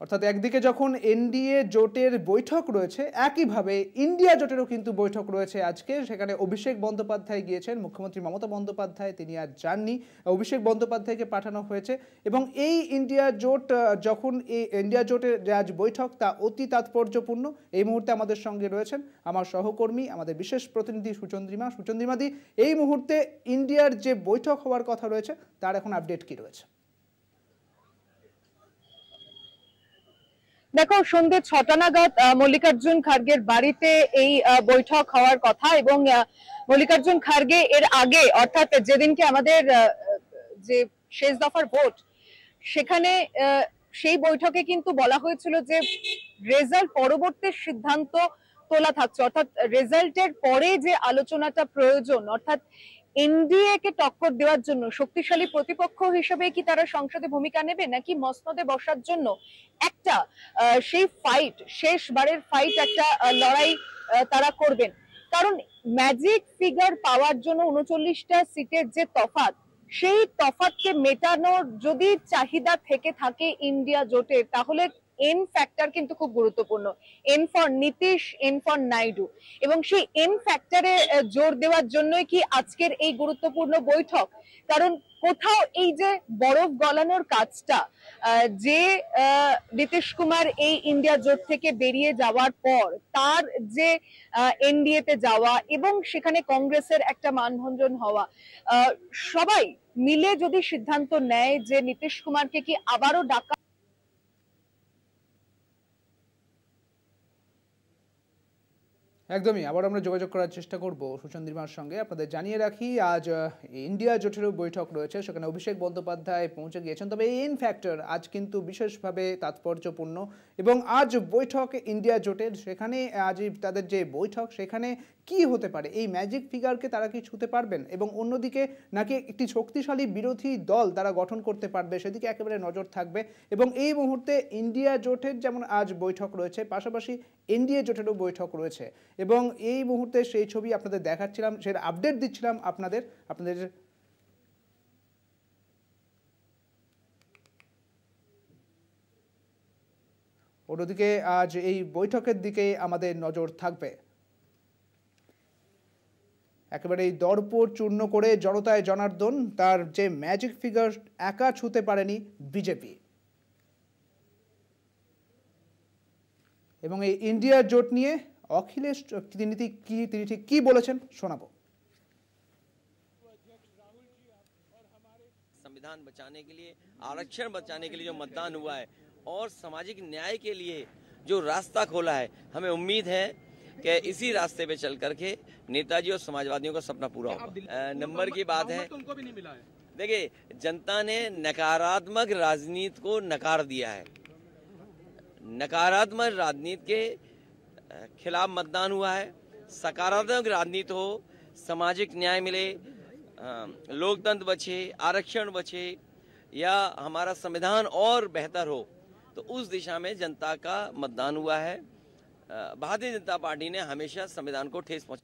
অর্থাৎ একদিকে যখন এনডিএ জোটের বৈঠক রয়েছে, একইভাবে ইন্ডিয়া জোটেরও কিন্তু বৈঠক রয়েছে আজকে। সেখানে অভিষেক বন্দ্যোপাধ্যায় গিয়েছেন, মুখ্যমন্ত্রী মমতা বন্দ্যোপাধ্যায় তিনি আজ যাননি, অভিষেক বন্দ্যোপাধ্যায়কে পাঠানো হয়েছে। এবং এই ইন্ডিয়া জোট যখন এই ইন্ডিয়া জোটের যে আজ বৈঠক তা অতি তাৎপর্যপূর্ণ। এই মুহূর্তে আমাদের সঙ্গে রয়েছেন আমার সহকর্মী, আমাদের বিশেষ প্রতিনিধি সুচন্দ্রিমাদি। এই মুহূর্তে ইন্ডিয়ার যে বৈঠক হওয়ার কথা রয়েছে তার এখন আপডেট কি রয়েছে? দেখো, সন্ধ্যে 6টা নাগাদ মল্লিকার্জুন খার্গের বাড়িতে এই বৈঠক হওয়ার কথা এবং মল্লিকার্জুন খার্গে এর আগে অর্থাৎ যেদিনকে আমাদের যে শেষ দফার ভোট, সেখানে সেই বৈঠকে কিন্তু বলা হয়েছিল যে রেজাল্ট পরবর্তী সিদ্ধান্ত তোলা থাকছে, অর্থাৎ রেজাল্টের পরে যে আলোচনাটা প্রয়োজন, অর্থাৎ এনডিএ কে টক্কর দেওয়ার জন্য শক্তিশালী প্রতিপক্ষ হিসেবে কি তারা সংসদে ভূমিকা নেবে, নাকি মসনদে বসার জন্য একটা সেই ফাইট, শেষবারের ফাইট, একটা লড়াই তারা করবেন। কারণ ম্যাজিক ফিগার পাওয়ার জন্য 39টা সিটের যে তফাৎ, সেই তফাৎকে মেটানোর যদি চাহিদা থেকে থাকে ইন্ডিয়া জোটের, তাহলে এন ফ্যাক্টর কিন্তু খুব গুরুত্বপূর্ণ। N for Nitish, N for Naidu, এবং সেই এন ফ্যাক্টরে জোর দেওয়ার জন্যই কি আজকের এই গুরুত্বপূর্ণ বৈঠক। কারণ কোথাও এই যে বরফ গলানোর কাজটা, যে নীতিশ কুমার এই ইন্ডিয়া জোট থেকে বেরিয়ে যাওয়ার পর তার যে এনডিএ তে যাওয়া এবং সেখানে কংগ্রেসের একটা মানভঞ্জন হওয়া, সবাই মিলে যদি সিদ্ধান্ত নেয় যে নীতিশ কুমারকে কি আবারও ডাকা, একদমই আবার আমরা যোগাযোগ করার চেষ্টা করব সুচন্দ্রিমার সঙ্গে। আপনাদের জানিয়ে রাখি, আজ ইন্ডিয়া জোটেরও বৈঠক রয়েছে, সেখানে অভিষেক বন্দ্যোপাধ্যায় পৌঁছে গিয়েছেন। তবে এই এন ফ্যাক্টর আজ কিন্তু বিশেষভাবে তাৎপর্যপূর্ণ এবং আজ বৈঠক ইন্ডিয়া জোটের, সেখানে আজ তাদের যে বৈঠক সেখানে কি হতে পারে, এই ম্যাজিক ফিগারকে তারা কি ছুঁতে পারবেন এবং অন্যদিকে নাকি একটি শক্তিশালী বিরোধী দল তারা গঠন করতে পারবে, সেদিকে একেবারে নজর থাকবে। এবং এই মুহূর্তে ইন্ডিয়া জোটের যেমন আজ বৈঠক রয়েছে, পাশাপাশি এনডিএ জোটেরও বৈঠক রয়েছে এবং এই মুহূর্তে সেই ছবি আপনাদের দেখাচ্ছিলাম, সেই আপডেট দিচ্ছিলাম আপনাদের। অন্যদিকে আজ এই বৈঠকের দিকে আমাদের নজর থাকবে। একেবারে এই দর্প চূর্ণ করে জনতায় জনার্দন, তার যে ম্যাজিক ফিগার একা ছুঁতে পারেনি বিজেপি। এবং এই ইন্ডিয়া জোট নিয়ে অখিলেশ তিনি ঠিক কি বলেছেন শোনাবো। संविधान बचाने के लिए, आरक्षण बचाने के लिए जो मतदान हुआ है और सामाजिक न्याय के लिए जो रास्ता खोला है, हमें उम्मीद है कि इसी रास्ते पे चल करके नेताजी और समाजवादियों का सपना पूरा होगा। नंबर की बात है, उनको भी नहीं मिला है। देखिए, जनता ने नकारात्मक राजनीति को नकार दिया है। नकारात्मक राजनीति के खिलाफ मतदान हुआ है। सकारात्मक राजनीति हो, सामाजिक न्याय मिले, लोकतंत्र बचे, आरक्षण बचे या हमारा संविधान और बेहतर हो, तो उस दिशा में जनता का मतदान हुआ है। भारतीय जनता पार्टी ने हमेशा संविधान को ठेस पहुंचा